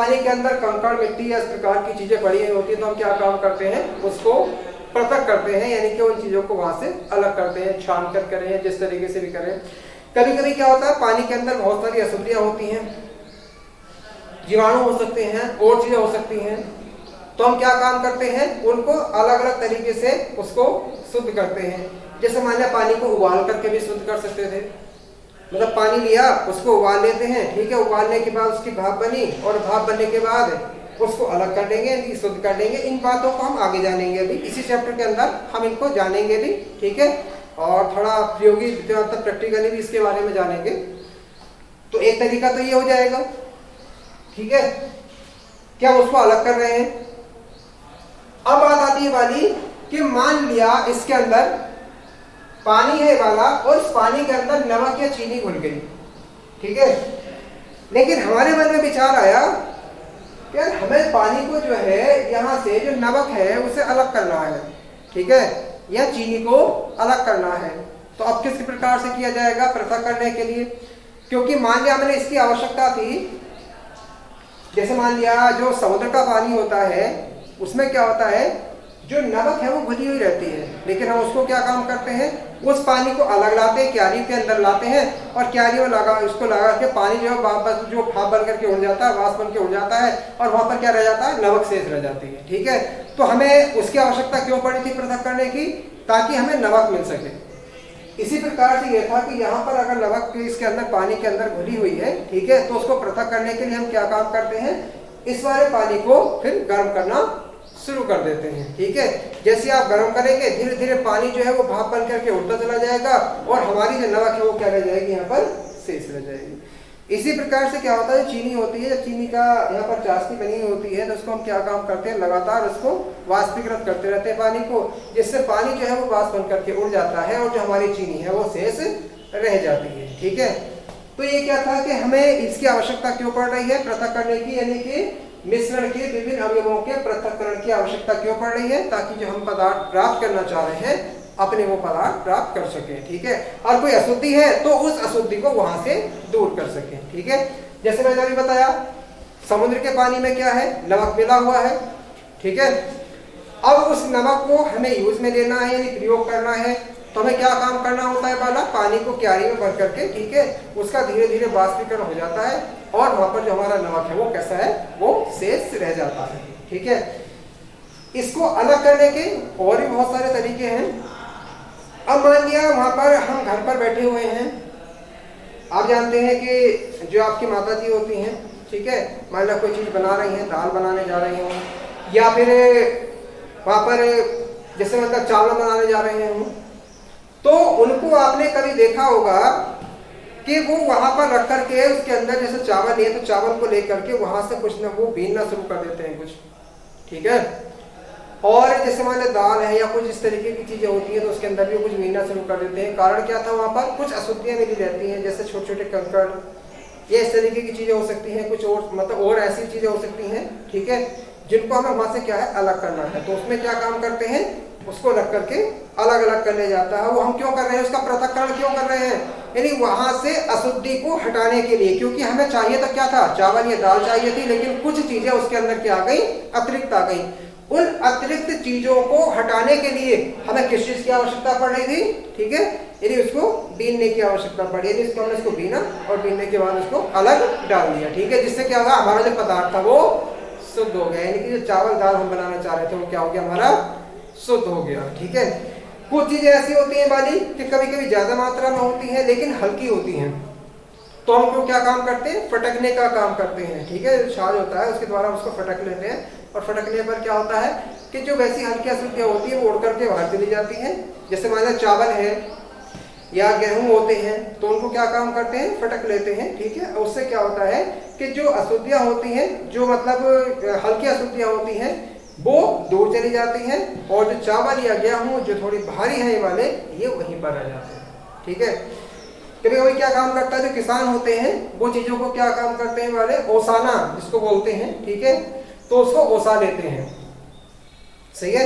पानी के अंदर कंकड़ मिट्टी या इस प्रकार की चीजें पड़ी हुई होती है तो हम क्या काम करते हैं, उसको पृथक करते हैं, यानी कि उन चीजों को वहां से अलग करते हैं, छान कर करें या जिस तरीके से भी करें। कभी कभी क्या होता है, पानी के अंदर बहुत सारी अशुद्धियां होती हैं, जीवाणु हो सकते हैं और चीजें हो सकती हैं, तो हम क्या काम करते हैं, उनको अलग अलग तरीके से उसको शुद्ध करते हैं। जैसे मान लिया पानी को उबाल करके भी शुद्ध कर सकते थे, मतलब पानी लिया उसको उबाल लेते हैं, ठीक है, उबालने के बाद उसकी भाप बनी और भाप बनने के बाद उसको अलग कर देंगे, शुद्ध कर देंगे। इन बातों को हम आगे जानेंगे, अभी इसी चैप्टर के अंदर हम इनको जानेंगे भी, ठीक है, और थोड़ा प्रयोगी मतलब प्रैक्टिकली भी इसके बारे में जानेंगे। तो एक तरीका तो ये हो जाएगा, ठीक है, क्या उसको अलग कर रहे हैं। अब बात आती है वाली कि मान लिया इसके अंदर पानी है वाला और इस पानी के अंदर नमक या चीनी घुल गई, ठीक है, लेकिन हमारे मन में विचार आया यार हमें पानी को जो है यहाँ से जो नमक है उसे अलग करना है, ठीक है, या चीनी को अलग करना है। तो अब किस प्रकार से किया जाएगा पृथक करने के लिए, क्योंकि मान लिया मैंने इसकी आवश्यकता थी, जैसे मान लिया जो समुद्र का पानी होता है उसमें क्या होता है, जो नमक है वो घुली हुई रहती है, लेकिन हम उसको क्या काम करते हैं, उस पानी को अलग लाते हैं, क्यारी के अंदर लाते हैं और क्यारी में लगा उसको लगा के पानी जो है जो भाप बन करके उड़ जाता है, वाष्प बन के उड़ जाता है और वहां पर क्या रह जाता है, नमक शेष रह जाती है, ठीक है। तो हमें उसकी आवश्यकता क्यों पड़ी थी पृथक करने की, ताकि हमें नमक मिल सके। इसी प्रकार से यह था कि यहाँ पर अगर नमक इसके अंदर पानी के अंदर घुली हुई है, ठीक है, तो उसको पृथक करने के लिए हम क्या काम करते हैं, इस वाले पानी को फिर गर्म करना शुरू कर देते हैं, ठीक है। जैसे आप गर्म करेंगे धीरे धीरे पानी जो है वो भाप बन करके उड़ता चला जाएगा और हमारी जो नमक है वो क्या रह जाएगी, यहाँ पर शेष रह जाएगी। इसी प्रकार से क्या होता है, चीनी होती है, जब चीनी का यहाँ पर चाशनी बनी होती है तो उसको हम क्या काम करते हैं, लगातार उसको वाष्पीकृत करते रहते हैं पानी को, जिससे पानी जो है वो वाष्प बन करके उड़ जाता है और जो हमारी चीनी है वो शेष रह जाती है, ठीक है। तो ये क्या था कि हमें इसकी आवश्यकता क्यों पड़ रही है पृथक करने की, यानी कि मिश्रण के विभिन्न अवयवों के पृथक्करण की आवश्यकता क्यों पड़ रही है, ताकि जो हम पदार्थ प्राप्त करना चाह रहे हैं अपने वो पदार्थ प्राप्त कर सके, ठीक है। और कोई अशुद्धि है तो उस अशुद्धि को वहां से दूर कर सके, ठीक है। जैसे मैंने अभी बताया समुद्र के पानी में क्या है, नमक मिला हुआ है, ठीक है। अब उस नमक को हमें यूज में लेना है, यानी प्रयोग करना है, तो हमें क्या काम करना होता है वाला, पानी को क्यारी में भर करके, ठीक है, उसका धीरे धीरे वाष्पीकरण हो जाता है और वहां पर जो हमारा नमक है वो कैसा है, वो शेष रह जाता है, ठीक है। इसको अलग करने के और भी बहुत सारे तरीके हैं। अब मान लिया वहां पर हम घर पर बैठे हुए हैं, आप जानते हैं कि जो आपकी माता जी होती हैं, ठीक है, मान लिया कोई चीज बना रही हैं, दाल बनाने जा रही हूँ या फिर वहां पर जैसे मतलब चावल बनाने जा रहे हैं, तो उनको आपने कभी देखा होगा कि वो वहां पर रख करके उसके अंदर जैसे चावल है तो चावल को लेकर के वहां से कुछ ना वो बीनना शुरू कर देते हैं कुछ, ठीक है। और जैसे मान लो दाल है या कुछ इस तरीके की चीजें होती है तो उसके अंदर भी कुछ बीनना शुरू कर देते हैं। कारण क्या था, वहां पर कुछ अशुद्धियां मिली रहती हैं, जैसे छोटे छोटे कंकड़ ये इस तरीके की चीजें हो सकती हैं, कुछ और मतलब और ऐसी चीजें हो सकती हैं, ठीक है, जिनको हमें वहां से क्या है अलग करना है। तो उसमें क्या काम करते हैं, उसको रख करके अलग अलग कर ले जाता है। वो हम क्यों कर रहे हैं, उसका पृथक्करण क्यों कर रहे हैं, यानी वहां से अशुद्धि को हटाने के लिए, क्योंकि हमें चाहिए तो क्या था, चावल या दाल चाहिए थी, लेकिन कुछ चीजें उसके अंदर क्या आ गई, अतिरिक्त आ गई। उन अतिरिक्त चीजों को हटाने के लिए हमें किस चीज की आवश्यकता पड़ रही थी, ठीक है, यदि उसको बीनने की आवश्यकता पड़ी, यदि उसको हमने इसको बीना और बीनने के बाद उसको अलग डाल दिया, ठीक है, जिससे क्या होगा, हमारा जो पदार्थ था वो शुद्ध हो गया, यानी कि जो चावल दाल हम बनाना चाह रहे थे वो क्या हो गया, हमारा शुद्ध हो गया, ठीक है। कुछ चीजें ऐसी होती हैं वाली कि कभी कभी ज्यादा मात्रा में होती हैं लेकिन हल्की होती हैं, तो हम लोग क्या काम करते हैं, फटकने का काम करते हैं, ठीक है। छाछ होता है उसके द्वारा उसको फटक लेते हैं और फटकने पर क्या होता है कि जो वैसी हल्की अशुद्धियां होती है वो उड़ करके बाहर चली जाती हैं। जैसे मान लो चावल है या गेहूं होते हैं तो उनको क्या काम करते हैं, फटक लेते हैं, ठीक है। उससे क्या होता है कि जो अशुद्धियां होती हैं, जो मतलब हल्की अशुद्धियां होती हैं वो दूर चली जाती हैं और जो चावल या गेहूं जो थोड़ी भारी है ये वाले ये वहीं पर रह जाते हैं, ठीक है। कभी कभी क्या काम करता है, जो किसान होते हैं वो चीजों को क्या काम करते हैं वाले, ओसाना जिसको बोलते हैं, ठीक है, तो उसको ओसा लेते हैं, सही है।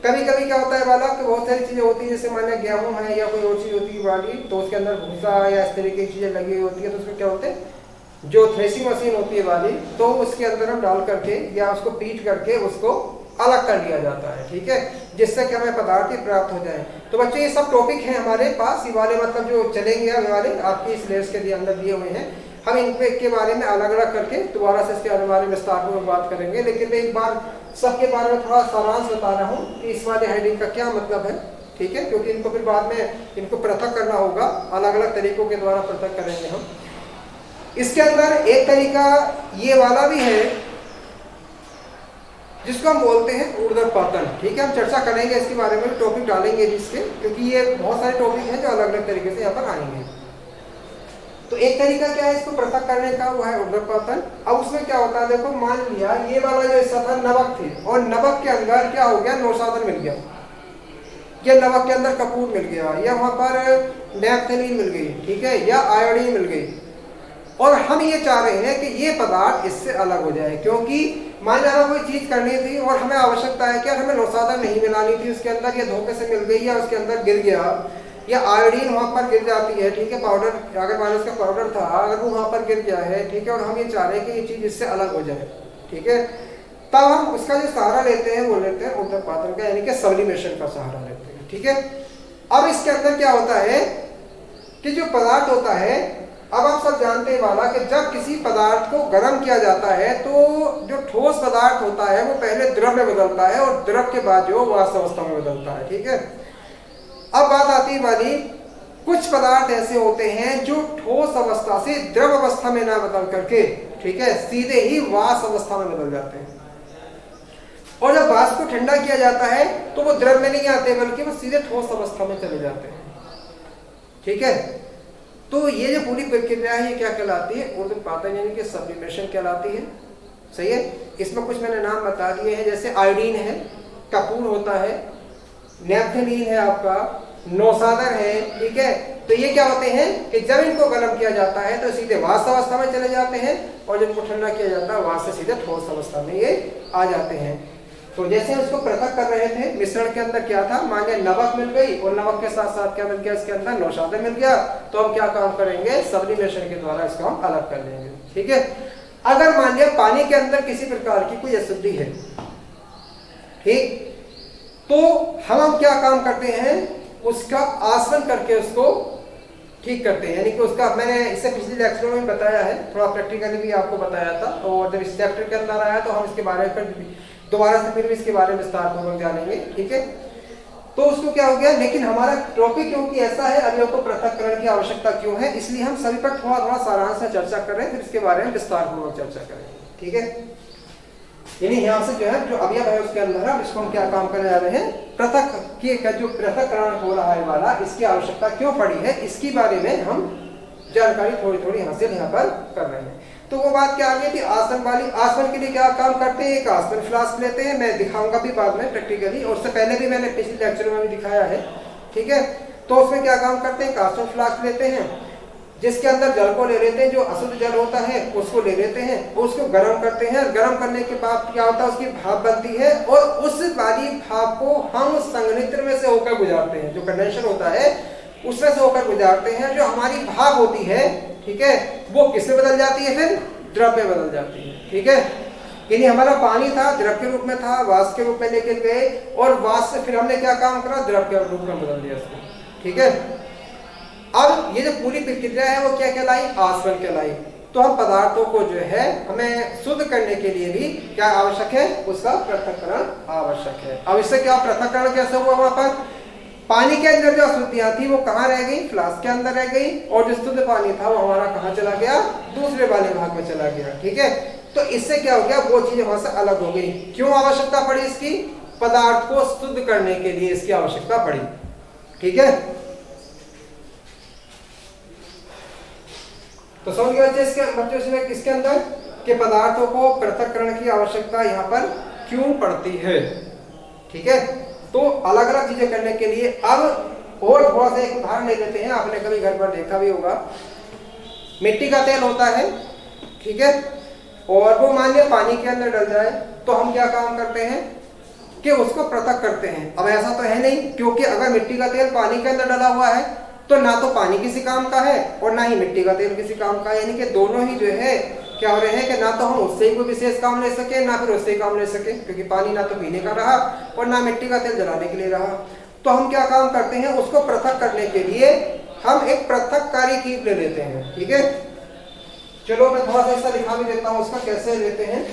कभी कभी क्या होता है वाला कि बहुत सारी चीजें होती है, जैसे मान लिया गेहूं है या कोई और चीज होती है वाली, तो उसके अंदर भूसा या इस तरीके की चीजें लगी हुई होती है, तो उसको क्या होते हैं जो थ्रेसिंग मशीन होती है वाली, तो उसके अंदर हम डाल करके या उसको पीट करके उसको अलग कर लिया जाता है, ठीक है, जिससे कि हमें पदार्थ प्राप्त हो जाए। तो बच्चों ये सब टॉपिक हैं हमारे पास, ये वाले मतलब जो चलेंगे ये वाले आपकी इस लेस के अंदर दिए हुए हैं। हम इनके के बारे में अलग अलग करके दोबारा से इसके बारे में विस्तार में बात करेंगे, लेकिन मैं एक बार सबके बारे में थोड़ा सारांश बता रहा हूँ कि इस वाले हेडिंग का क्या मतलब है, ठीक है, क्योंकि इनको फिर बाद में इनको पृथक करना होगा, अलग अलग तरीकों के द्वारा पृथक करेंगे हम। इसके अंदर एक तरीका ये वाला भी है जिसको हम बोलते हैं ऊर्ध्वपातन, ठीक है, हम चर्चा करेंगे इसके बारे में, टॉपिक डालेंगे जिसके, क्योंकि ये बहुत सारे टॉपिक हैं जो अलग अलग तरीके से यहाँ पर आएंगे। तो एक तरीका क्या है इसको पृथक करने का, वो है ऊर्ध्वपातन। अब उसमें क्या होता है, देखो मान लिया ये वाला जो हिस्सा था नमक थे, और नमक के अंदर क्या हो गया, नौसाधन मिल गया, या नमक के अंदर कपूर मिल गया, या वहां पर नैप्थेलीन मिल गई, ठीक है, या आयोडीन मिल गई, और हम ये चाह रहे हैं कि ये पदार्थ इससे अलग हो जाए, क्योंकि मान लो हमें कोई चीज करनी थी और हमें आवश्यकता है कि हमें नौसाधन नहीं मिलानी थी उसके अंदर, या धोखे से मिल गई, या उसके अंदर गिर गया, या आयोडीन वहां पर गिर जाती है, ठीक है, पाउडर, अगर मान लो उसका पाउडर था, अगर वो वहां पर गिर गया है, ठीक है, और हम ये चाह रहे हैं कि ये चीज इससे अलग हो जाए, ठीक है, तब हम उसका जो सहारा लेते हैं वो लेते हैं ऊर्ध्वपातन का, यानी कि सब्लिमेशन का सहारा लेते हैं, ठीक है। अब इसके अंदर क्या होता है कि जो पदार्थ होता है, अब आप सब जानते हैं वाला कि जब किसी पदार्थ को गर्म किया जाता है तो जो ठोस पदार्थ होता है वो पहले द्रव में बदलता है, और द्रव के बाद जो वाष्प अवस्था में बदलता है, ठीक है। अब बात आती है वाली, कुछ पदार्थ ऐसे होते हैं जो ठोस अवस्था से द्रव अवस्था में ना बदल करके, ठीक है, सीधे ही वाष्प अवस्था में बदल जाते हैं, और जब वाष्प को ठंडा किया जाता है तो वो द्रव में नहीं आते बल्कि वो सीधे ठोस अवस्था में चले जाते हैं, ठीक है। तो ये जो पूरी प्रक्रिया है ये क्या कहलाती है, ऊर्ध्वपातन यानी कि सब्लिमेशन कहलाती है, सही है। इसमें कुछ मैंने नाम बता दिए हैं, जैसे आयोडीन है, कपूर होता है, नैप्थेलीन है, आपका नौसाधन है, ठीक है। तो ये क्या होते हैं कि जब इनको गर्म किया जाता है तो सीधे वाष्प अवस्था में चले जाते हैं, और जब इनको ठंडा किया जाता है वाष्प से सीधे ठोस अवस्था में ये आ जाते हैं। तो जैसे हम इसको पृथक कर रहे थे, मिश्रण के अंदर क्या था, मान लिया नमक मिल गई, और नमक के साथ साथ क्या मिल गया, इसके अंदर नौसाधन मिल गया, तो हम क्या काम करेंगे, सब्लिमेशन के द्वारा इसको हम अलग कर लेंगे, ठीक है। अगर मान लिया पानी के अंदर किसी प्रकार की कोई अशुद्धि है, ठीक, तो हम क्या काम करते हैं, उसका आसवन करके उसको ठीक करते हैं, यानी कि उसका, मैंने इससे पिछले लेक्चर में बताया है, थोड़ा प्रैक्टिकली भी आपको बताया था, और जब इस चैप्टर के अंदर आया तो हम इसके बारे में दोबारा से फिर भी इसके बारे में विस्तार पूर्वक जानेंगे, ठीक है। तो उसको क्या हो गया, लेकिन हमारा टॉपिक क्योंकि ऐसा है, अवयव को पृथक्करण की आवश्यकता क्यों है, इसलिए हम सभी पर थोड़ा थोड़ा सारांश से चर्चा कर रहे हैं, फिर इसके बारे में विस्तार पूर्वक चर्चा करेंगे, ठीक है। यानी यहाँ से जो है जो अवयव है उसके अंदर हम इसको हम क्या काम करने जा रहे हैं, पृथक की जो पृथक्करण हो रहा है वाला, इसकी आवश्यकता क्यों पड़ी है, इसके बारे में हम जानकारी थोड़ी थोड़ी हासिल यहाँ पर कर रहे हैं। तो वो बात क्या आ गई थी, आसन वाली। आसन के लिए क्या काम करते हैं, एक आसन फ्लास्क लेते हैं, मैं दिखाऊंगा भी बाद में प्रैक्टिकली, और उससे पहले भी मैंने पिछले लेक्चर में भी दिखाया है, ठीक है। तो उसमें क्या काम करते हैं, आसन फ्लास्क लेते हैं, जिसके अंदर जल को ले लेते हैं, जो अशुद्ध जल होता है उसको ले लेते हैं, उसको गर्म करते हैं, गर्म करने के बाद क्या होता है, उसकी भाप बनती है, और उस वाली भाप को हम संघनित्र में से होकर गुजारते हैं, जो कंडेंसर होता है उसमें से होकर गुजारते हैं। जो हमारी भाप होती है, ठीक है, वो किसमें बदल जाती है, फिर द्रव में बदल जाती है, ठीक है। यानी हमारा पानी था, द्रव के रूप में था, वाष्प के रूप में लेकर गए, और वाष्प से फिर हमने क्या काम करा, द्रव के रूप में बदल दिया उसको, ठीक है। अब ये जो पूरी प्रक्रिया है वो क्या कहलाई, आसवन कहलाई। तो हम पदार्थों को जो है हमें शुद्ध करने के लिए भी क्या आवश्यक है, उसका पृथक्करण आवश्यक है। अब इससे क्या पृथक्करण कैसे हुआ, वहां पर पानी के अंदर जो अशुद्धियां थी वो कहाँ रह गई, फ्लास्क के अंदर रह गई, और जो शुद्ध पानी था वो हमारा कहाँ चला गया, दूसरे वाले भाग में चला गया, ठीक है। तो इससे क्या हो गया, वो चीज वहां से अलग हो गई। क्यों आवश्यकता पड़ी इसकी, पदार्थ को शुद्ध करने के लिए इसकी आवश्यकता पड़ी, ठीक है। तो समझ गए बच्चों इसमें इसके अंदर के पदार्थों को पृथक्करण की आवश्यकता यहाँ पर क्यों पड़ती है, ठीक है। तो अलग अलग चीजें करने के लिए अब और थोड़ा सा एक उदाहरण ले लेते हैं, आपने कभी घर पर देखा भी होगा, मिट्टी का तेल होता है, ठीक है, और वो मान लिया पानी के अंदर डल जाए, तो हम क्या काम करते हैं कि उसको पृथक करते हैं। अब ऐसा तो है नहीं, क्योंकि अगर मिट्टी का तेल पानी के अंदर डला हुआ है तो ना तो पानी किसी काम का है और ना ही मिट्टी का तेल किसी काम का है, यानी कि दोनों ही जो है क्या हो रहे हैं कि ना तो हम उससे ही कोई विशेष काम ले सके ना फिर उससे ही काम ले सके, क्योंकि पानी ना तो पीने का रहा और ना मिट्टी का तेल जलाने के लिए रहा। तो हम क्या काम करते हैं, उसको पृथक करने के लिए हम एक पृथककारी कीप ले लेते हैं। ठीक है, चलो मैं थोड़ा सा ऐसा दिखा भी देता हूं उसका कैसे लेते हैं।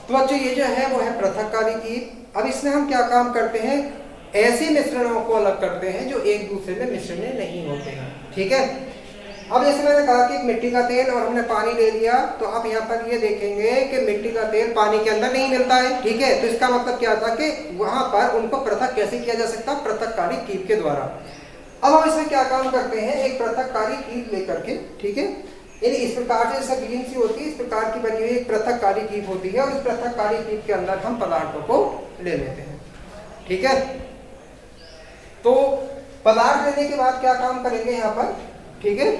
तो बच्चों ये जो है वो है पृथककारी कीप। अब इसमें हम क्या काम करते हैं, ऐसे मिश्रणों को अलग करते हैं जो एक दूसरे में मिश्रण नहीं होते हैं। ठीक है, अब जैसे मैंने कहा कि एक मिट्टी का तेल और हमने पानी ले लिया, तो आप यहाँ पर ये देखेंगे कि मिट्टी का तेल पानी के अंदर नहीं मिलता है। ठीक है, तो इसका मतलब क्या था कि वहां पर उनको पृथक कैसे किया जा सकता, पृथककारी कीप के द्वारा। अब हम इसमें क्या काम करते हैं, एक पृथककारी कीप लेकर के, ठीक है, यानी इस प्रकार से जैसे ग्रीन सी होती है इस प्रकार की बनी हुई एक पृथककारी कीप होती है और इस पृथककारी कीप के अंदर हम पदार्थों को ले लेते हैं। ठीक है, तो पदार्थ लेने के बाद क्या काम करेंगे यहाँ पर, ठीक है,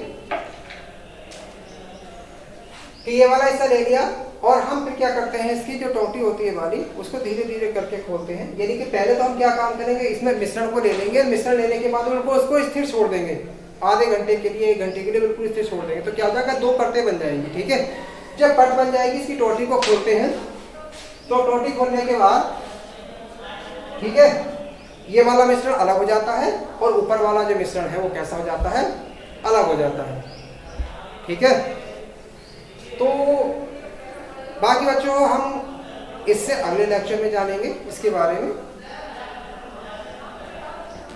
कि ये वाला हिस्सा ले लिया और हम फिर क्या करते हैं, इसकी जो टोटी होती है वाली उसको धीरे धीरे करके खोलते हैं। यानी कि पहले तो हम क्या काम करेंगे, इसमें मिश्रण को ले लेंगे, मिश्रण लेने के बाद उनको उसको स्थिर छोड़ देंगे आधे घंटे के लिए, 1 घंटे के लिए बिल्कुल स्थिर छोड़ देंगे। तो क्या हो जाएगा, 2 परतें बन जाएंगी। ठीक है, जब परत बन जाएगी इसकी टोटी को खोलते हैं, तो टोटी खोलने के बाद ठीक है ये वाला मिश्रण अलग हो जाता है और ऊपर वाला जो मिश्रण है वो कैसा हो जाता है, अलग हो जाता है। ठीक है, तो बाकी बच्चों हम इससे अगले लेक्चर में जानेंगे इसके बारे में।